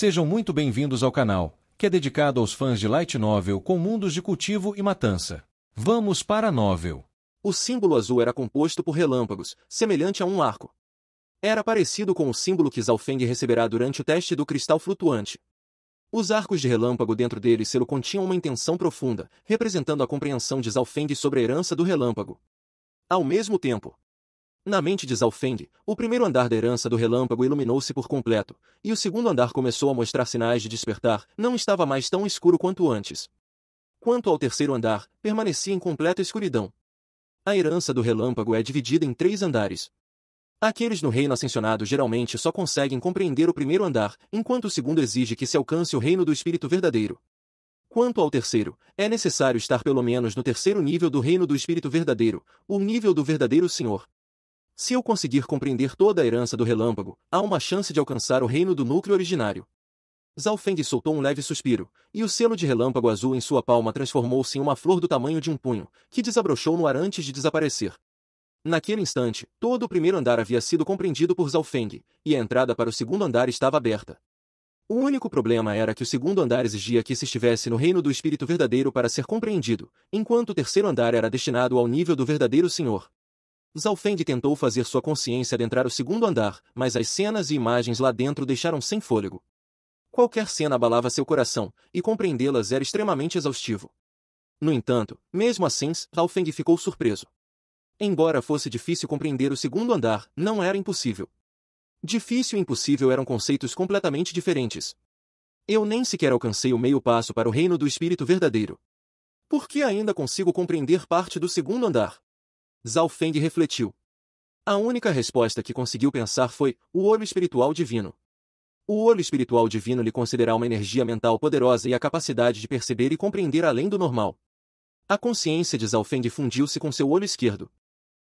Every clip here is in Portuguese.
Sejam muito bem-vindos ao canal, que é dedicado aos fãs de Light Novel com mundos de cultivo e matança. Vamos para a novel. O símbolo azul era composto por relâmpagos, semelhante a um arco. Era parecido com o símbolo que Zhaofeng receberá durante o teste do cristal flutuante. Os arcos de relâmpago dentro dele selo continham uma intenção profunda, representando a compreensão de Zhaofeng sobre a herança do relâmpago. Ao mesmo tempo, na mente de Zhaofeng, o primeiro andar da herança do relâmpago iluminou-se por completo, e o segundo andar começou a mostrar sinais de despertar, não estava mais tão escuro quanto antes. Quanto ao terceiro andar, permanecia em completa escuridão. A herança do relâmpago é dividida em 3 andares. Aqueles no reino ascensionado geralmente só conseguem compreender o primeiro andar, enquanto o segundo exige que se alcance o reino do espírito verdadeiro. Quanto ao terceiro, é necessário estar pelo menos no terceiro nível do reino do espírito verdadeiro, o nível do verdadeiro Senhor. Se eu conseguir compreender toda a herança do relâmpago, há uma chance de alcançar o reino do núcleo originário. Zhaofeng soltou um leve suspiro, e o selo de relâmpago azul em sua palma transformou-se em uma flor do tamanho de um punho, que desabrochou no ar antes de desaparecer. Naquele instante, todo o primeiro andar havia sido compreendido por Zhaofeng, e a entrada para o segundo andar estava aberta. O único problema era que o segundo andar exigia que se estivesse no reino do espírito verdadeiro para ser compreendido, enquanto o terceiro andar era destinado ao nível do verdadeiro Senhor. Zhaofeng tentou fazer sua consciência adentrar o segundo andar, mas as cenas e imagens lá dentro deixaram sem fôlego. Qualquer cena abalava seu coração, e compreendê-las era extremamente exaustivo. No entanto, mesmo assim, Zhaofeng ficou surpreso. Embora fosse difícil compreender o segundo andar, não era impossível. Difícil e impossível eram conceitos completamente diferentes. Eu nem sequer alcancei o meio passo para o reino do espírito verdadeiro. Por que ainda consigo compreender parte do segundo andar? Zhaofeng refletiu. A única resposta que conseguiu pensar foi, o olho espiritual divino. O olho espiritual divino lhe concederá uma energia mental poderosa e a capacidade de perceber e compreender além do normal. A consciência de Zhaofeng fundiu-se com seu olho esquerdo.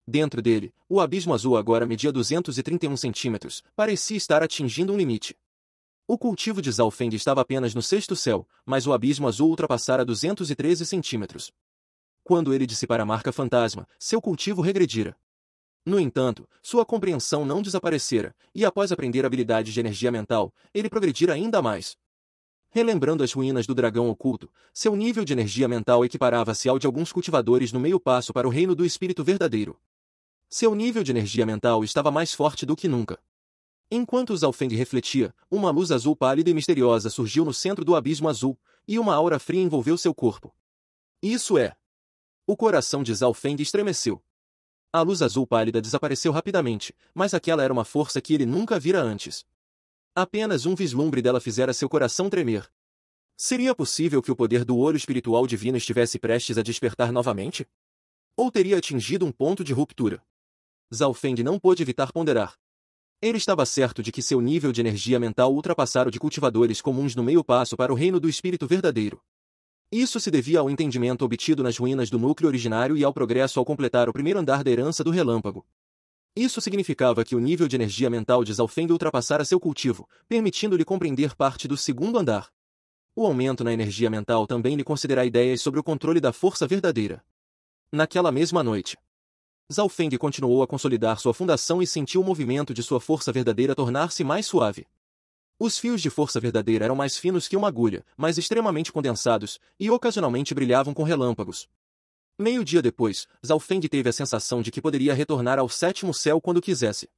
Dentro dele, o abismo azul agora media 231 centímetros, parecia estar atingindo um limite. O cultivo de Zhaofeng estava apenas no 6º céu, mas o abismo azul ultrapassara 213 centímetros. Quando ele dissipara a marca fantasma, seu cultivo regredira. No entanto, sua compreensão não desaparecera, e após aprender habilidades de energia mental, ele progredira ainda mais. Relembrando as ruínas do dragão oculto, seu nível de energia mental equiparava-se ao de alguns cultivadores no meio passo para o reino do espírito verdadeiro. Seu nível de energia mental estava mais forte do que nunca. Enquanto Zhaofeng refletia, uma luz azul pálida e misteriosa surgiu no centro do abismo azul, e uma aura fria envolveu seu corpo. Isso é! O coração de Zhaofeng estremeceu. A luz azul pálida desapareceu rapidamente, mas aquela era uma força que ele nunca vira antes. Apenas um vislumbre dela fizera seu coração tremer. Seria possível que o poder do olho espiritual divino estivesse prestes a despertar novamente? Ou teria atingido um ponto de ruptura? Zhaofeng não pôde evitar ponderar. Ele estava certo de que seu nível de energia mental ultrapassara o de cultivadores comuns no meio passo para o reino do espírito verdadeiro. Isso se devia ao entendimento obtido nas ruínas do núcleo originário e ao progresso ao completar o primeiro andar da herança do relâmpago. Isso significava que o nível de energia mental de Zhaofeng ultrapassara seu cultivo, permitindo-lhe compreender parte do segundo andar. O aumento na energia mental também lhe concederá ideias sobre o controle da força verdadeira. Naquela mesma noite, Zhaofeng continuou a consolidar sua fundação e sentiu o movimento de sua força verdadeira tornar-se mais suave. Os fios de força verdadeira eram mais finos que uma agulha, mas extremamente condensados, e ocasionalmente brilhavam com relâmpagos. Meio dia depois, Zhaofeng teve a sensação de que poderia retornar ao 7º céu quando quisesse.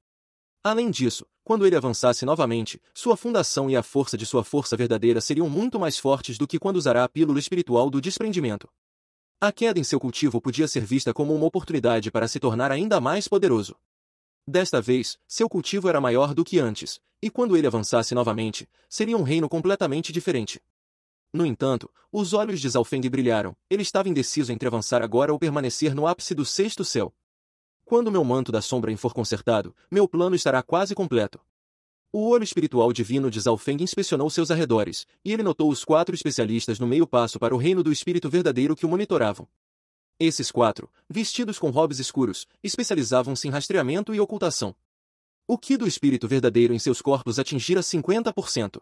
Além disso, quando ele avançasse novamente, sua fundação e a força de sua força verdadeira seriam muito mais fortes do que quando usará a pílula espiritual do desprendimento. A queda em seu cultivo podia ser vista como uma oportunidade para se tornar ainda mais poderoso. Desta vez, seu cultivo era maior do que antes, e quando ele avançasse novamente, seria um reino completamente diferente. No entanto, os olhos de Zhaofeng brilharam, ele estava indeciso entre avançar agora ou permanecer no ápice do 6º céu. Quando meu manto da sombra for consertado, meu plano estará quase completo. O olho espiritual divino de Zhaofeng inspecionou seus arredores, e ele notou os 4 especialistas no meio passo para o reino do espírito verdadeiro que o monitoravam. Esses 4, vestidos com robes escuros, especializavam-se em rastreamento e ocultação. O Ki do espírito verdadeiro em seus corpos atingira 50%.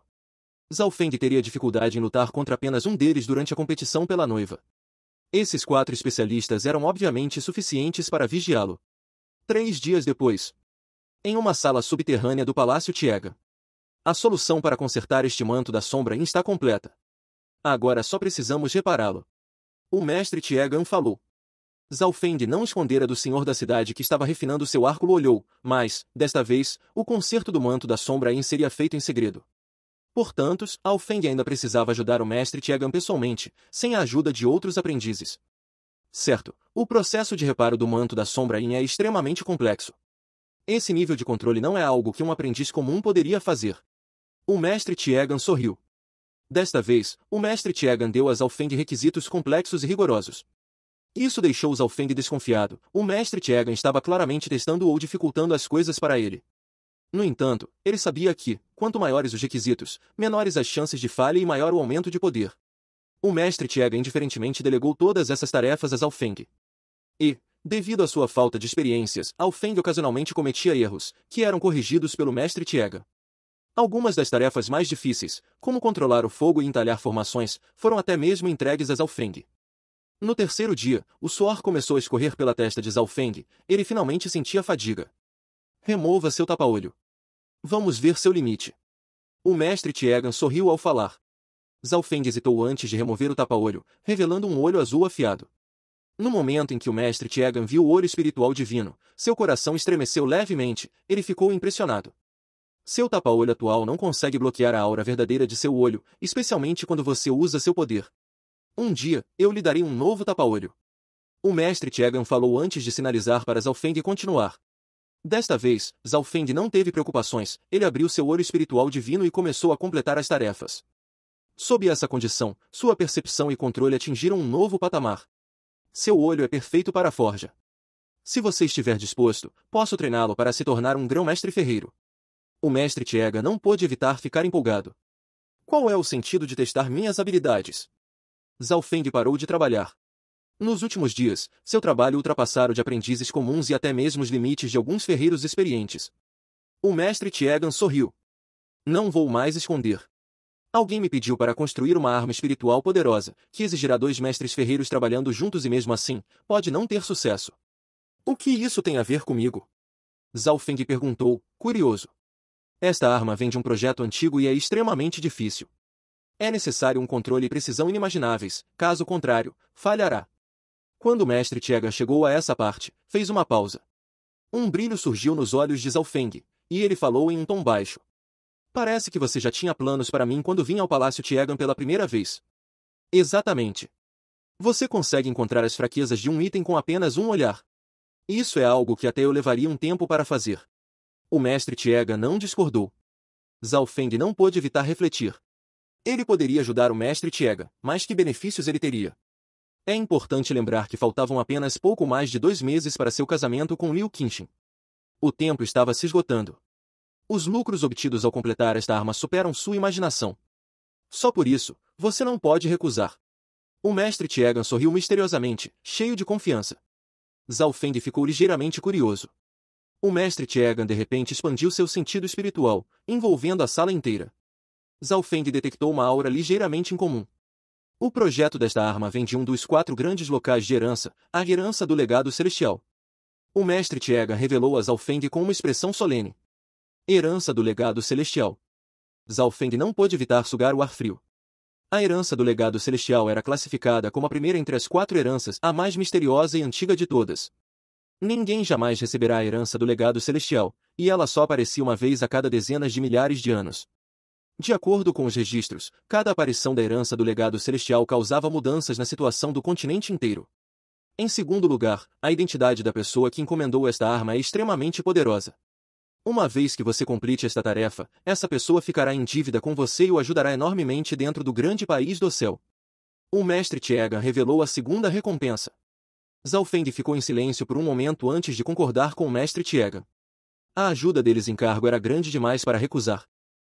Zhaofeng teria dificuldade em lutar contra apenas um deles durante a competição pela noiva. Esses 4 especialistas eram obviamente suficientes para vigiá-lo. 3 dias depois, em uma sala subterrânea do Palácio Tiega, A solução para consertar este manto da sombra está completa. Agora só precisamos repará-lo. O mestre Tiegan falou. Zhao Feng não escondera do senhor da cidade que estava refinando seu arco olhou, mas, desta vez, o conserto do manto da sombra seria feito em segredo. Portanto, Zhao Feng ainda precisava ajudar o mestre Tiegan pessoalmente, sem a ajuda de outros aprendizes. Certo, o processo de reparo do manto da sombra é extremamente complexo. Esse nível de controle não é algo que um aprendiz comum poderia fazer. O mestre Tiegan sorriu. Desta vez, o mestre Tiegan deu a Zhao Feng requisitos complexos e rigorosos. Isso deixou Zhao Feng desconfiado. O mestre Tiegan estava claramente testando ou dificultando as coisas para ele. No entanto, ele sabia que, quanto maiores os requisitos, menores as chances de falha e maior o aumento de poder. O mestre Tiegan indiferentemente delegou todas essas tarefas a Zhao Feng. E, devido à sua falta de experiências, Zhao Feng ocasionalmente cometia erros, que eram corrigidos pelo mestre Tiegan. Algumas das tarefas mais difíceis, como controlar o fogo e entalhar formações, foram até mesmo entregues a Zhao Feng. No terceiro dia, o suor começou a escorrer pela testa de Zhao Feng, ele finalmente sentia fadiga. Remova seu tapa-olho. Vamos ver seu limite. O mestre Tiegan sorriu ao falar. Zhao Feng hesitou antes de remover o tapa-olho, revelando um olho azul afiado. No momento em que o mestre Tiegan viu o olho espiritual divino, seu coração estremeceu levemente, ele ficou impressionado. Seu tapa-olho atual não consegue bloquear a aura verdadeira de seu olho, especialmente quando você usa seu poder. Um dia, eu lhe darei um novo tapa-olho. O mestre Tiegan falou antes de sinalizar para Zhao Feng continuar. Desta vez, Zhao Feng não teve preocupações, ele abriu seu olho espiritual divino e começou a completar as tarefas. Sob essa condição, sua percepção e controle atingiram um novo patamar. Seu olho é perfeito para a forja. Se você estiver disposto, posso treiná-lo para se tornar um grão-mestre ferreiro. O mestre Tiegan não pôde evitar ficar empolgado. Qual é o sentido de testar minhas habilidades? Zhao Feng parou de trabalhar. Nos últimos dias, seu trabalho ultrapassara o de aprendizes comuns e até mesmo os limites de alguns ferreiros experientes. O mestre Tiegan sorriu. Não vou mais esconder. Alguém me pediu para construir uma arma espiritual poderosa, que exigirá 2 mestres ferreiros trabalhando juntos e mesmo assim, pode não ter sucesso. O que isso tem a ver comigo? Zhao Feng perguntou, curioso. Esta arma vem de um projeto antigo e é extremamente difícil. É necessário um controle e precisão inimagináveis, caso contrário, falhará. Quando o mestre Tiegan chegou a essa parte, fez uma pausa. Um brilho surgiu nos olhos de Zhao Feng, e ele falou em um tom baixo. Parece que você já tinha planos para mim quando vim ao Palácio Tiegan pela primeira vez. Exatamente. Você consegue encontrar as fraquezas de um item com apenas um olhar. Isso é algo que até eu levaria um tempo para fazer. O mestre Tiegan não discordou. Zhao Feng não pôde evitar refletir. Ele poderia ajudar o mestre Tiegan, mas que benefícios ele teria? É importante lembrar que faltavam apenas pouco mais de 2 meses para seu casamento com Liu Qinxin. O tempo estava se esgotando. Os lucros obtidos ao completar esta arma superam sua imaginação. Só por isso, você não pode recusar. O mestre Tiegan sorriu misteriosamente, cheio de confiança. Zhao Feng ficou ligeiramente curioso. O mestre Tiegan de repente expandiu seu sentido espiritual, envolvendo a sala inteira. Zhao Feng detectou uma aura ligeiramente incomum. O projeto desta arma vem de um dos 4 grandes locais de herança, a herança do legado celestial. O mestre Tiegan revelou a Zhao Feng com uma expressão solene. Herança do legado celestial. Zhao Feng não pôde evitar sugar o ar frio. A herança do legado celestial era classificada como a primeira entre as 4 heranças, a mais misteriosa e antiga de todas. Ninguém jamais receberá a herança do legado celestial, e ela só aparecia uma vez a cada dezenas de milhares de anos. De acordo com os registros, cada aparição da herança do legado celestial causava mudanças na situação do continente inteiro. Em segundo lugar, a identidade da pessoa que encomendou esta arma é extremamente poderosa. Uma vez que você complete esta tarefa, essa pessoa ficará em dívida com você e o ajudará enormemente dentro do grande país do céu. O mestre Tiegan revelou a segunda recompensa. Zhao Feng ficou em silêncio por um momento antes de concordar com o mestre Tiegan. A ajuda deles em cargo era grande demais para recusar.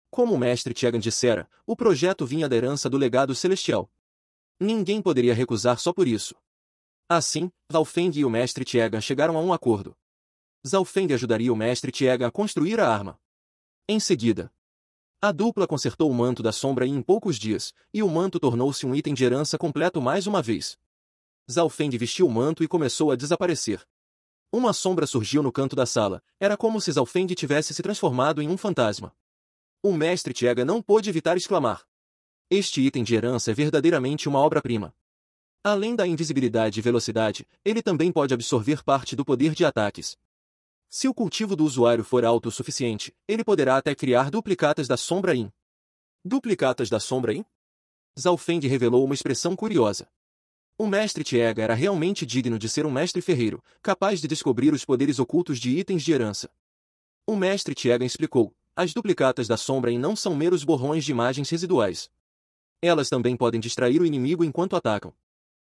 Como o mestre Tiegan dissera, o projeto vinha da herança do legado celestial. Ninguém poderia recusar só por isso. Assim, Zhao Feng e o mestre Tiegan chegaram a um acordo. Zhao Feng ajudaria o mestre Tiegan a construir a arma. Em seguida, a dupla consertou o manto da sombra em poucos dias, e o manto tornou-se um item de herança completo mais uma vez. Zhao Feng vestiu o manto e começou a desaparecer. Uma sombra surgiu no canto da sala, era como se Zhao Feng tivesse se transformado em um fantasma. O mestre Tiega não pôde evitar exclamar. Este item de herança é verdadeiramente uma obra-prima. Além da invisibilidade e velocidade, ele também pode absorver parte do poder de ataques. Se o cultivo do usuário for autossuficiente, ele poderá até criar duplicatas da Sombra Yin. Duplicatas da Sombra Yin? Zhao Feng revelou uma expressão curiosa. O mestre Tiega era realmente digno de ser um mestre ferreiro, capaz de descobrir os poderes ocultos de itens de herança. O mestre Tiega explicou, as duplicatas da Sombra Yin não são meros borrões de imagens residuais. Elas também podem distrair o inimigo enquanto atacam.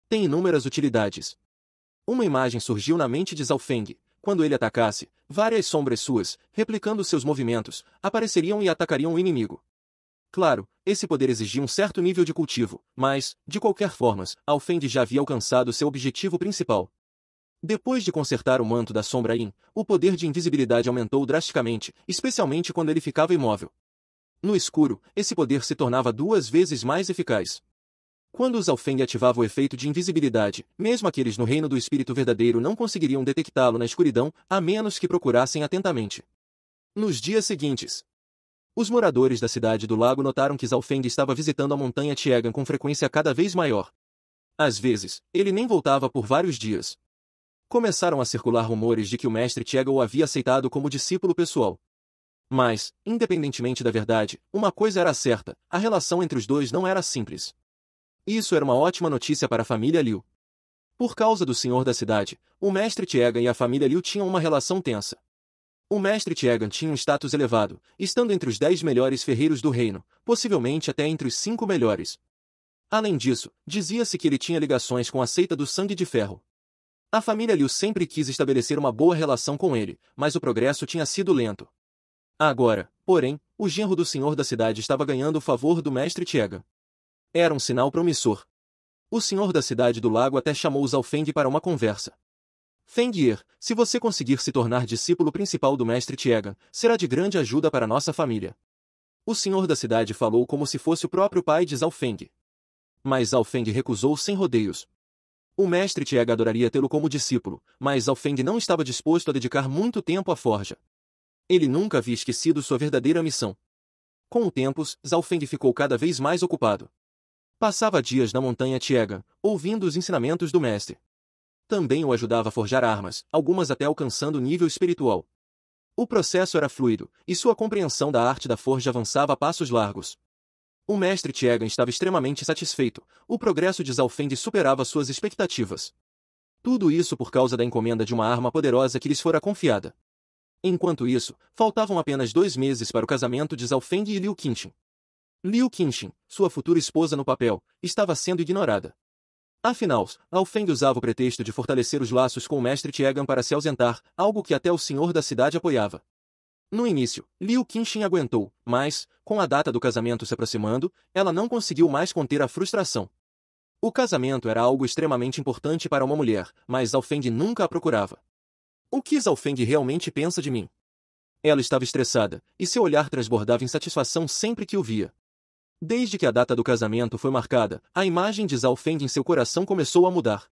Tem inúmeras utilidades. Uma imagem surgiu na mente de Zhao Feng. Quando ele atacasse, várias sombras suas, replicando seus movimentos, apareceriam e atacariam o inimigo. Claro, esse poder exigia um certo nível de cultivo, mas, de qualquer forma, Zhao Feng já havia alcançado seu objetivo principal. Depois de consertar o manto da Sombra Yin, o poder de invisibilidade aumentou drasticamente, especialmente quando ele ficava imóvel. No escuro, esse poder se tornava 2 vezes mais eficaz. Quando Zhao Feng ativava o efeito de invisibilidade, mesmo aqueles no reino do espírito verdadeiro não conseguiriam detectá-lo na escuridão, a menos que procurassem atentamente. Nos dias seguintes, os moradores da cidade do lago notaram que Zhao Feng estava visitando a montanha Tiegan com frequência cada vez maior. Às vezes, ele nem voltava por vários dias. Começaram a circular rumores de que o mestre Tiega o havia aceitado como discípulo pessoal. Mas, independentemente da verdade, uma coisa era certa, a relação entre os dois não era simples. Isso era uma ótima notícia para a família Liu. Por causa do senhor da cidade, o mestre Tiega e a família Liu tinham uma relação tensa. O mestre Tiegan tinha um status elevado, estando entre os 10 melhores ferreiros do reino, possivelmente até entre os 5 melhores. Além disso, dizia-se que ele tinha ligações com a seita do Sangue de Ferro. A família Liu sempre quis estabelecer uma boa relação com ele, mas o progresso tinha sido lento. Agora, porém, o genro do senhor da cidade estava ganhando o favor do mestre Tiegan. Era um sinal promissor. O senhor da cidade do lago até chamou Zhao Feng para uma conversa. Feng-er, se você conseguir se tornar discípulo principal do mestre Tiegan, será de grande ajuda para nossa família. O senhor da cidade falou como se fosse o próprio pai de Zhao Feng. Mas Zhao Feng recusou sem rodeios. O mestre Tiegan adoraria tê-lo como discípulo, mas Zhao Feng não estava disposto a dedicar muito tempo à forja. Ele nunca havia esquecido sua verdadeira missão. Com o tempo, Zhao Feng ficou cada vez mais ocupado. Passava dias na montanha Tiegan, ouvindo os ensinamentos do mestre. Também o ajudava a forjar armas, algumas até alcançando nível espiritual. O processo era fluido, e sua compreensão da arte da forja avançava a passos largos. O mestre Tiegan estava extremamente satisfeito, o progresso de Zhao Feng superava suas expectativas. Tudo isso por causa da encomenda de uma arma poderosa que lhes fora confiada. Enquanto isso, faltavam apenas 2 meses para o casamento de Zhao Feng e Liu Qinxin. Liu Qinxin, sua futura esposa no papel, estava sendo ignorada. Afinal, Zhao Feng usava o pretexto de fortalecer os laços com o mestre Tiegan para se ausentar, algo que até o senhor da cidade apoiava. No início, Liu Qinxin aguentou, mas, com a data do casamento se aproximando, ela não conseguiu mais conter a frustração. O casamento era algo extremamente importante para uma mulher, mas Zhao Feng nunca a procurava. O que Zhao Feng realmente pensa de mim? Ela estava estressada, e seu olhar transbordava insatisfação sempre que o via. Desde que a data do casamento foi marcada, a imagem de Zhao Feng em seu coração começou a mudar.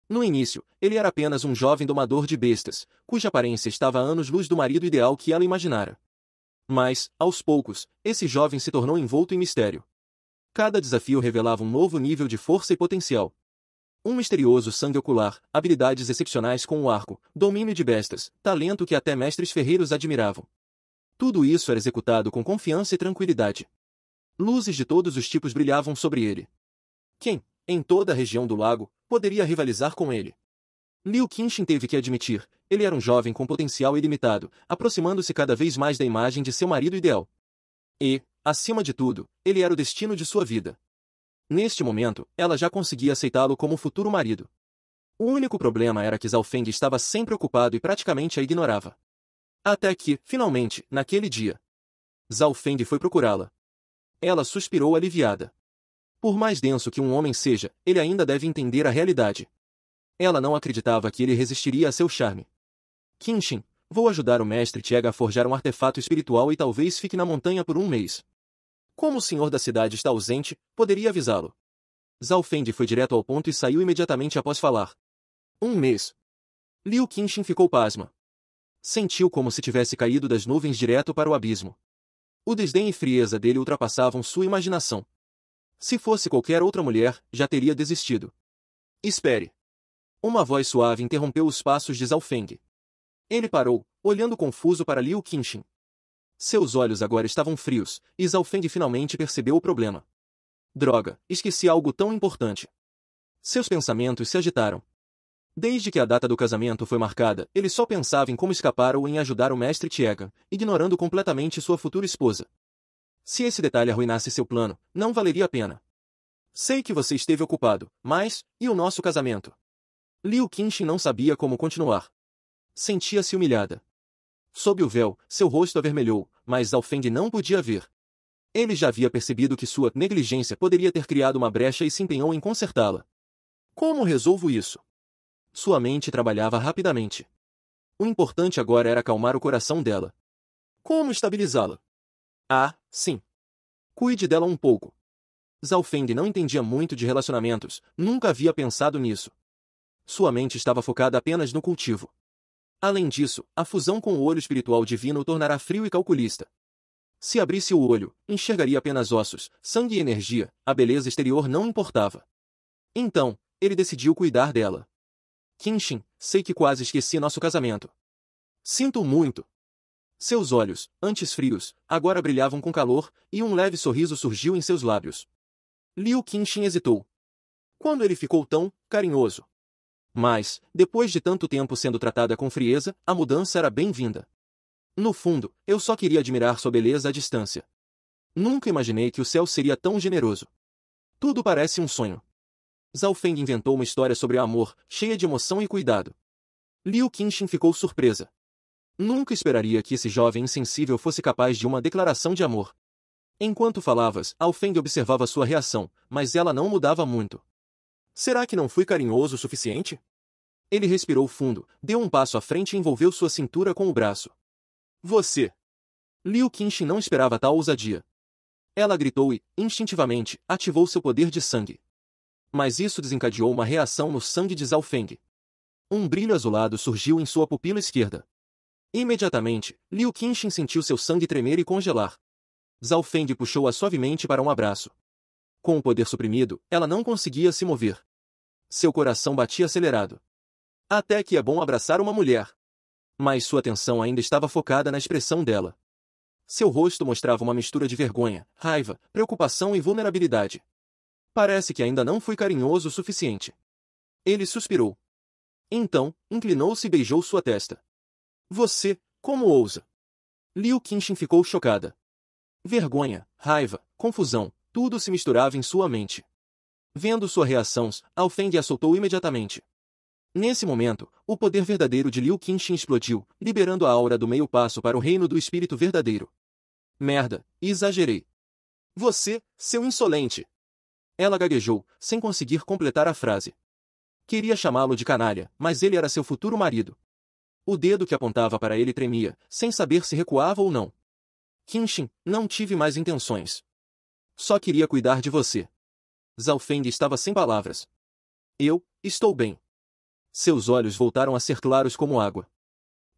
No início, ele era apenas um jovem domador de bestas, cuja aparência estava a anos-luz do marido ideal que ela imaginara. Mas, aos poucos, esse jovem se tornou envolto em mistério. Cada desafio revelava um novo nível de força e potencial. Um misterioso sangue ocular, habilidades excepcionais com o arco, domínio de bestas, talento que até mestres ferreiros admiravam. Tudo isso era executado com confiança e tranquilidade. Luzes de todos os tipos brilhavam sobre ele. Quem, em toda a região do lago, poderia rivalizar com ele? Liu Qinxin teve que admitir, ele era um jovem com potencial ilimitado, aproximando-se cada vez mais da imagem de seu marido ideal. E, acima de tudo, ele era o destino de sua vida. Neste momento, ela já conseguia aceitá-lo como futuro marido. O único problema era que Zhao Feng estava sempre ocupado e praticamente a ignorava. Até que, finalmente, naquele dia, Zhao Feng foi procurá-la. Ela suspirou aliviada. Por mais denso que um homem seja, ele ainda deve entender a realidade. Ela não acreditava que ele resistiria a seu charme. Qinxin, vou ajudar o mestre Tiega a forjar um artefato espiritual e talvez fique na montanha por 1 mês. Como o senhor da cidade está ausente, poderia avisá-lo. Zhao Feng foi direto ao ponto e saiu imediatamente após falar. 1 mês. Liu Qinxin ficou pasma. Sentiu como se tivesse caído das nuvens direto para o abismo. O desdém e frieza dele ultrapassavam sua imaginação. Se fosse qualquer outra mulher, já teria desistido. Espere. Uma voz suave interrompeu os passos de Zhao Feng. Ele parou, olhando confuso para Liu Qinxin. Seus olhos agora estavam frios, e Zhao Feng finalmente percebeu o problema. Droga, esqueci algo tão importante. Seus pensamentos se agitaram. Desde que a data do casamento foi marcada, ele só pensava em como escapar ou em ajudar o mestre Tiegan, ignorando completamente sua futura esposa. Se esse detalhe arruinasse seu plano, não valeria a pena. Sei que você esteve ocupado, mas, e o nosso casamento? Liu Qinxin não sabia como continuar. Sentia-se humilhada. Sob o véu, seu rosto avermelhou, mas Zhao Feng não podia ver. Ele já havia percebido que sua negligência poderia ter criado uma brecha e se empenhou em consertá-la. Como resolvo isso? Sua mente trabalhava rapidamente. O importante agora era acalmar o coração dela. Como estabilizá-la? Ah, sim. Cuide dela um pouco. Zhao Feng não entendia muito de relacionamentos, nunca havia pensado nisso. Sua mente estava focada apenas no cultivo. Além disso, a fusão com o olho espiritual divino o tornará frio e calculista. Se abrisse o olho, enxergaria apenas ossos, sangue e energia, a beleza exterior não importava. Então, ele decidiu cuidar dela. Qinxin, sei que quase esqueci nosso casamento. Sinto muito. Seus olhos, antes frios, agora brilhavam com calor, e um leve sorriso surgiu em seus lábios. Liu Qinxin hesitou. Quando ele ficou tão carinhoso? Mas, depois de tanto tempo sendo tratada com frieza, a mudança era bem-vinda. No fundo, eu só queria admirar sua beleza à distância. Nunca imaginei que o céu seria tão generoso. Tudo parece um sonho. Zhao Feng inventou uma história sobre amor, cheia de emoção e cuidado. Liu Qinxin ficou surpresa. Nunca esperaria que esse jovem insensível fosse capaz de uma declaração de amor. Enquanto falavas, Zhao Feng observava sua reação, mas ela não mudava muito. Será que não fui carinhoso o suficiente? Ele respirou fundo, deu um passo à frente e envolveu sua cintura com o braço. Você! Liu Qinxin não esperava tal ousadia. Ela gritou e, instintivamente, ativou seu poder de sangue. Mas isso desencadeou uma reação no sangue de Zhao Feng. Um brilho azulado surgiu em sua pupila esquerda. Imediatamente, Liu Qinxin sentiu seu sangue tremer e congelar. Zhao Feng puxou-a suavemente para um abraço. Com o poder suprimido, ela não conseguia se mover. Seu coração batia acelerado. Até que é bom abraçar uma mulher. Mas sua atenção ainda estava focada na expressão dela. Seu rosto mostrava uma mistura de vergonha, raiva, preocupação e vulnerabilidade. Parece que ainda não fui carinhoso o suficiente. Ele suspirou. Então, inclinou-se e beijou sua testa. Você, como ousa? Liu Qinxin ficou chocada. Vergonha, raiva, confusão, tudo se misturava em sua mente. Vendo sua reação, Zhao Feng a soltou imediatamente. Nesse momento, o poder verdadeiro de Liu Qinxin explodiu, liberando a aura do meio passo para o reino do espírito verdadeiro. Merda, exagerei. Você, seu insolente! Ela gaguejou, sem conseguir completar a frase. Queria chamá-lo de canalha, mas ele era seu futuro marido. O dedo que apontava para ele tremia, sem saber se recuava ou não. Qinxin, não tive mais intenções. Só queria cuidar de você. Zhao Feng estava sem palavras. Eu, estou bem. Seus olhos voltaram a ser claros como água.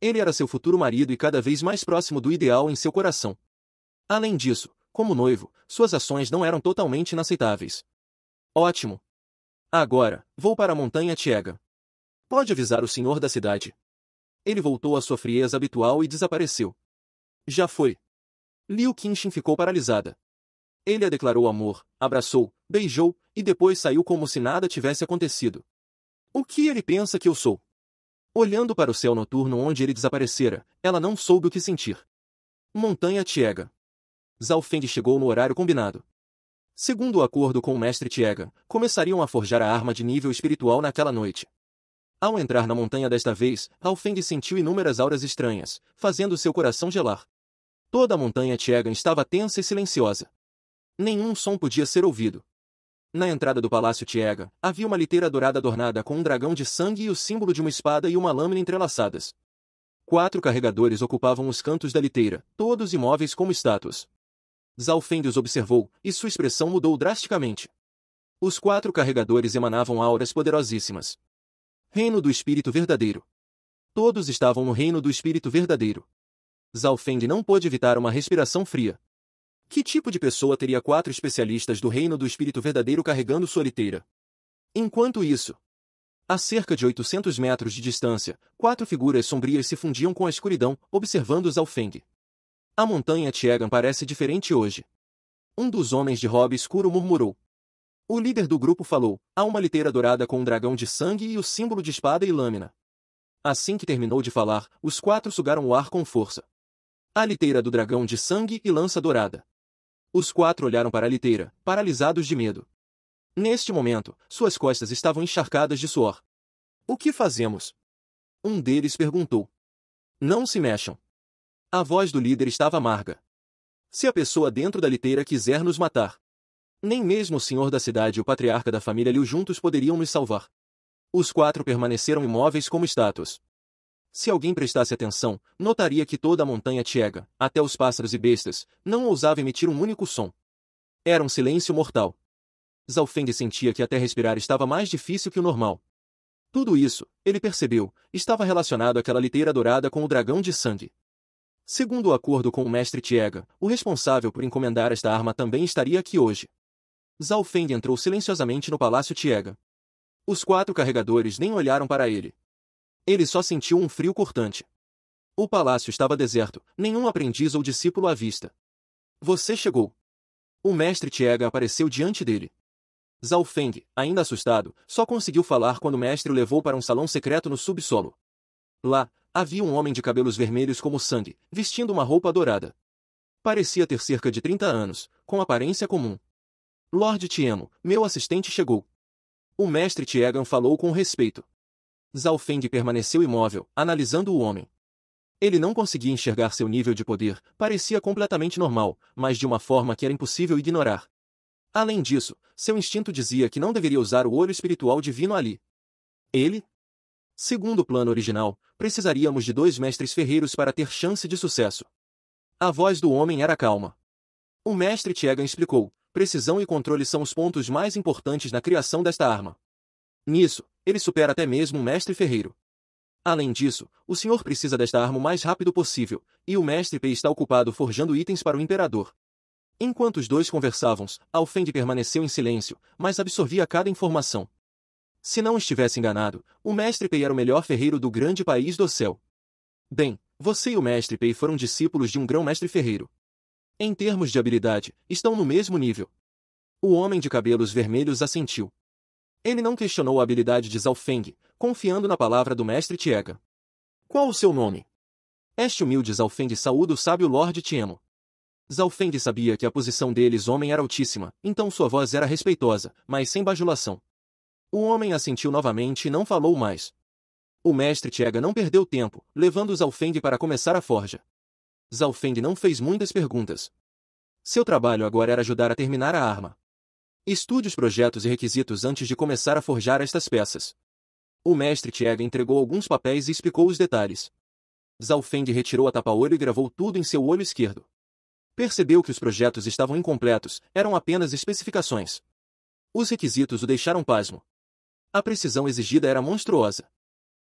Ele era seu futuro marido e cada vez mais próximo do ideal em seu coração. Além disso, como noivo, suas ações não eram totalmente inaceitáveis. Ótimo. Agora, vou para a montanha Tiegan. Pode avisar o senhor da cidade. Ele voltou à sua frieza habitual e desapareceu. Já foi. Liu Qinxin ficou paralisada. Ele a declarou amor, abraçou, beijou, e depois saiu como se nada tivesse acontecido. O que ele pensa que eu sou? Olhando para o céu noturno onde ele desaparecera, ela não soube o que sentir. Montanha Tiegan. Zhao Feng chegou no horário combinado. Segundo o acordo com o mestre Tiegan, começariam a forjar a arma de nível espiritual naquela noite. Ao entrar na montanha desta vez, Zhao Feng sentiu inúmeras auras estranhas, fazendo seu coração gelar. Toda a montanha Tiegan estava tensa e silenciosa. Nenhum som podia ser ouvido. Na entrada do palácio Tiegan, havia uma liteira dourada adornada com um dragão de sangue e o símbolo de uma espada e uma lâmina entrelaçadas. 4 carregadores ocupavam os cantos da liteira, todos imóveis como estátuas. Zhao Feng os observou, e sua expressão mudou drasticamente. Os 4 carregadores emanavam auras poderosíssimas. Reino do Espírito Verdadeiro. Todos estavam no Reino do Espírito Verdadeiro. Zhao Feng não pôde evitar uma respiração fria. Que tipo de pessoa teria 4 especialistas do reino do espírito verdadeiro carregando sua liteira? Enquanto isso, a cerca de 800 metros de distância, 4 figuras sombrias se fundiam com a escuridão, observando Zhao Feng. A montanha Tiegan parece diferente hoje. Um dos homens de robe escuro murmurou. O líder do grupo falou, há uma liteira dourada com um dragão de sangue e o símbolo de espada e lâmina. Assim que terminou de falar, os 4 sugaram o ar com força. A liteira do dragão de sangue e lança dourada. Os 4 olharam para a liteira, paralisados de medo. Neste momento, suas costas estavam encharcadas de suor. O que fazemos? Um deles perguntou. Não se mexam. A voz do líder estava amarga. Se a pessoa dentro da liteira quiser nos matar, nem mesmo o senhor da cidade e o patriarca da família Liu juntos poderiam nos salvar. Os 4 permaneceram imóveis como estátuas. Se alguém prestasse atenção, notaria que toda a montanha Tiegan, até os pássaros e bestas, não ousava emitir um único som. Era um silêncio mortal. Zhao Feng sentia que até respirar estava mais difícil que o normal. Tudo isso, ele percebeu, estava relacionado àquela liteira dourada com o dragão de sangue. Segundo o acordo com o mestre Tiegan, o responsável por encomendar esta arma também estaria aqui hoje. Zhao Feng entrou silenciosamente no palácio Tiegan. Os 4 carregadores nem olharam para ele. Ele só sentiu um frio cortante. O palácio estava deserto, nenhum aprendiz ou discípulo à vista. Você chegou. O mestre Tiegan apareceu diante dele. Zhao Feng, ainda assustado, só conseguiu falar quando o mestre o levou para um salão secreto no subsolo. Lá, havia um homem de cabelos vermelhos como sangue, vestindo uma roupa dourada. Parecia ter cerca de 30 anos, com aparência comum. Lord Tiemo, meu assistente chegou. O mestre Tiegan falou com respeito. Zhao Feng permaneceu imóvel, analisando o homem. Ele não conseguia enxergar seu nível de poder, parecia completamente normal, mas de uma forma que era impossível ignorar. Além disso, seu instinto dizia que não deveria usar o olho espiritual divino ali. Ele? Segundo o plano original, precisaríamos de 2 mestres ferreiros para ter chance de sucesso. A voz do homem era calma. O mestre Tiegan explicou, precisão e controle são os pontos mais importantes na criação desta arma. Nisso, ele supera até mesmo um mestre ferreiro. Além disso, o senhor precisa desta arma o mais rápido possível, e o mestre Pei está ocupado forjando itens para o imperador. Enquanto os 2 conversavam, Zhao Feng permaneceu em silêncio, mas absorvia cada informação. Se não estivesse enganado, o mestre Pei era o melhor ferreiro do grande país do céu. Bem, você e o mestre Pei foram discípulos de um grão-mestre ferreiro. Em termos de habilidade, estão no mesmo nível. O homem de cabelos vermelhos assentiu. Ele não questionou a habilidade de Zhao Feng, confiando na palavra do mestre Tiegan. Qual o seu nome? Este humilde Zhao Feng saúda o sábio Lord Tiemo. Zhao Feng sabia que a posição deles homem era altíssima, então sua voz era respeitosa, mas sem bajulação. O homem assentiu novamente e não falou mais. O mestre Tiegan não perdeu tempo, levando Zhao Feng para começar a forja. Zhao Feng não fez muitas perguntas. Seu trabalho agora era ajudar a terminar a arma. Estude os projetos e requisitos antes de começar a forjar estas peças. O mestre Tiegan entregou alguns papéis e explicou os detalhes. Zhao Feng retirou a tapa-olho e gravou tudo em seu olho esquerdo. Percebeu que os projetos estavam incompletos, eram apenas especificações. Os requisitos o deixaram pasmo. A precisão exigida era monstruosa.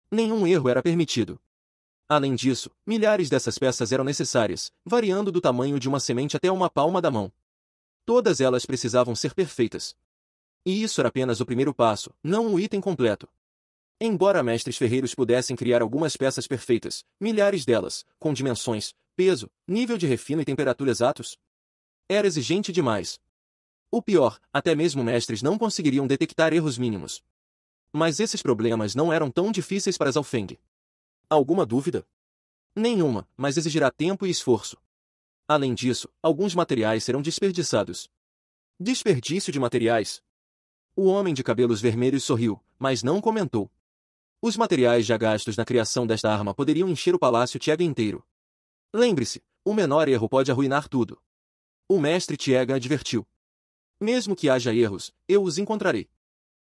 Nenhum erro era permitido. Além disso, milhares dessas peças eram necessárias, variando do tamanho de uma semente até uma palma da mão. Todas elas precisavam ser perfeitas. E isso era apenas o primeiro passo, não um item completo. Embora mestres ferreiros pudessem criar algumas peças perfeitas, milhares delas, com dimensões, peso, nível de refino e temperatura exatos, era exigente demais. O pior, até mesmo mestres não conseguiriam detectar erros mínimos. Mas esses problemas não eram tão difíceis para Zhao Feng. Alguma dúvida? Nenhuma, mas exigirá tempo e esforço. Além disso, alguns materiais serão desperdiçados. Desperdício de materiais? O homem de cabelos vermelhos sorriu, mas não comentou. Os materiais já gastos na criação desta arma poderiam encher o palácio Tiegan inteiro. Lembre-se, o menor erro pode arruinar tudo. O mestre Tiegan advertiu. Mesmo que haja erros, eu os encontrarei.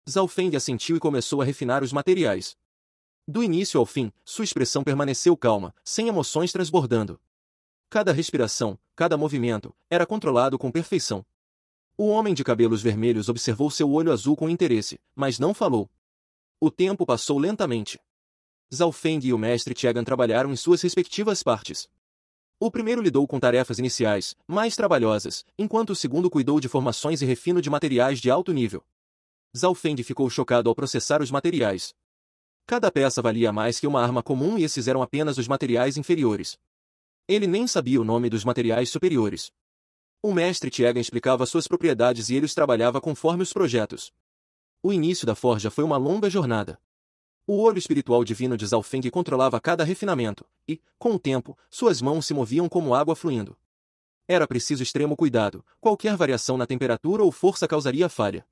Zhao Feng assentiu e começou a refinar os materiais. Do início ao fim, sua expressão permaneceu calma, sem emoções transbordando. Cada respiração, cada movimento, era controlado com perfeição. O homem de cabelos vermelhos observou seu olho azul com interesse, mas não falou. O tempo passou lentamente. Zhao Feng e o mestre Tiegan trabalharam em suas respectivas partes. O primeiro lidou com tarefas iniciais, mais trabalhosas, enquanto o segundo cuidou de formações e refino de materiais de alto nível. Zhao Feng ficou chocado ao processar os materiais. Cada peça valia mais que uma arma comum e esses eram apenas os materiais inferiores. Ele nem sabia o nome dos materiais superiores. O mestre Tiegan explicava suas propriedades e ele os trabalhava conforme os projetos. O início da forja foi uma longa jornada. O olho espiritual divino de Zhao Feng controlava cada refinamento, e, com o tempo, suas mãos se moviam como água fluindo. Era preciso extremo cuidado, qualquer variação na temperatura ou força causaria falha.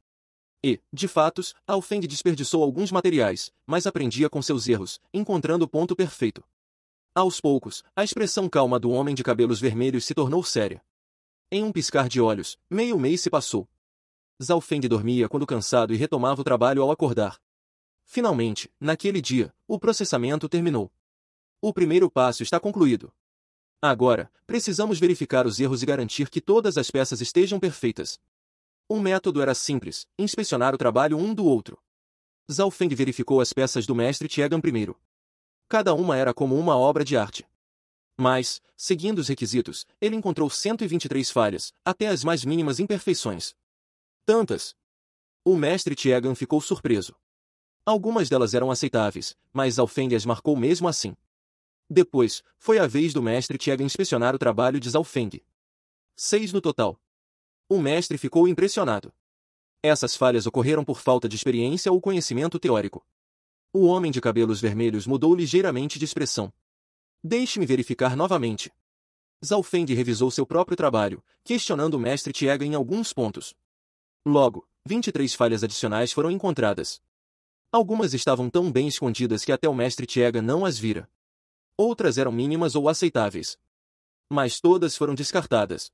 E, de fato, Zhao Feng desperdiçou alguns materiais, mas aprendia com seus erros, encontrando o ponto perfeito. Aos poucos, a expressão calma do homem de cabelos vermelhos se tornou séria. Em um piscar de olhos, meio mês se passou. Zhao Feng dormia quando cansado e retomava o trabalho ao acordar. Finalmente, naquele dia, o processamento terminou. O primeiro passo está concluído. Agora, precisamos verificar os erros e garantir que todas as peças estejam perfeitas. O método era simples, inspecionar o trabalho um do outro. Zhao Feng verificou as peças do mestre Tiegan primeiro. Cada uma era como uma obra de arte. Mas, seguindo os requisitos, ele encontrou 123 falhas, até as mais mínimas imperfeições. Tantas! O mestre Tiegan ficou surpreso. Algumas delas eram aceitáveis, mas Zhao Feng as marcou mesmo assim. Depois, foi a vez do mestre Tiegan inspecionar o trabalho de Zhao Feng. 6 no total. O mestre ficou impressionado. Essas falhas ocorreram por falta de experiência ou conhecimento teórico. O homem de cabelos vermelhos mudou ligeiramente de expressão. Deixe-me verificar novamente. Zhao Feng revisou seu próprio trabalho, questionando o mestre Tiegan em alguns pontos. Logo, 23 falhas adicionais foram encontradas. Algumas estavam tão bem escondidas que até o mestre Tiegan não as vira. Outras eram mínimas ou aceitáveis. Mas todas foram descartadas.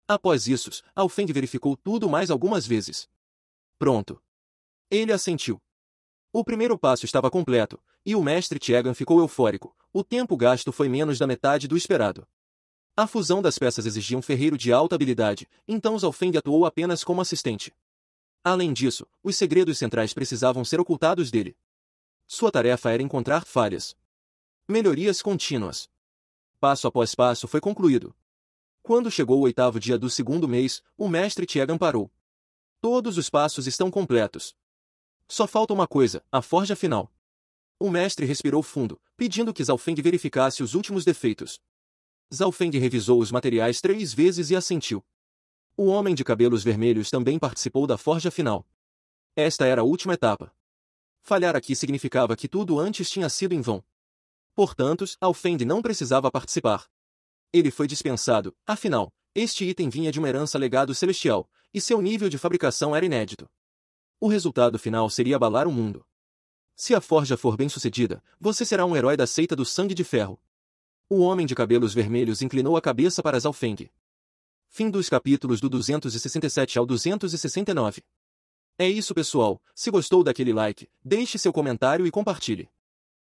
Após isso, Zhao Feng verificou tudo mais algumas vezes. Pronto. Ele assentiu. O primeiro passo estava completo, e o mestre Tiegan ficou eufórico. O tempo gasto foi menos da metade do esperado. A fusão das peças exigia um ferreiro de alta habilidade, então Zhao Feng atuou apenas como assistente. Além disso, os segredos centrais precisavam ser ocultados dele. Sua tarefa era encontrar falhas. Melhorias contínuas. Passo após passo foi concluído. Quando chegou o 8º dia do segundo mês, o mestre Tiegan parou. Todos os passos estão completos. Só falta uma coisa, a forja final. O mestre respirou fundo, pedindo que Zhao Feng verificasse os últimos defeitos. Zhao Feng revisou os materiais 3 vezes e assentiu. O homem de cabelos vermelhos também participou da forja final. Esta era a última etapa. Falhar aqui significava que tudo antes tinha sido em vão. Portanto, Zhao Feng não precisava participar. Ele foi dispensado, afinal, este item vinha de uma herança legado celestial, e seu nível de fabricação era inédito. O resultado final seria abalar o mundo. Se a forja for bem sucedida, você será um herói da seita do sangue de ferro. O homem de cabelos vermelhos inclinou a cabeça para Zhao Feng. Fim dos capítulos do 267 ao 269. É isso, pessoal. Se gostou daquele like, deixe seu comentário e compartilhe.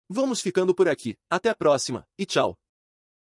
Vamos ficando por aqui. Até a próxima, e tchau!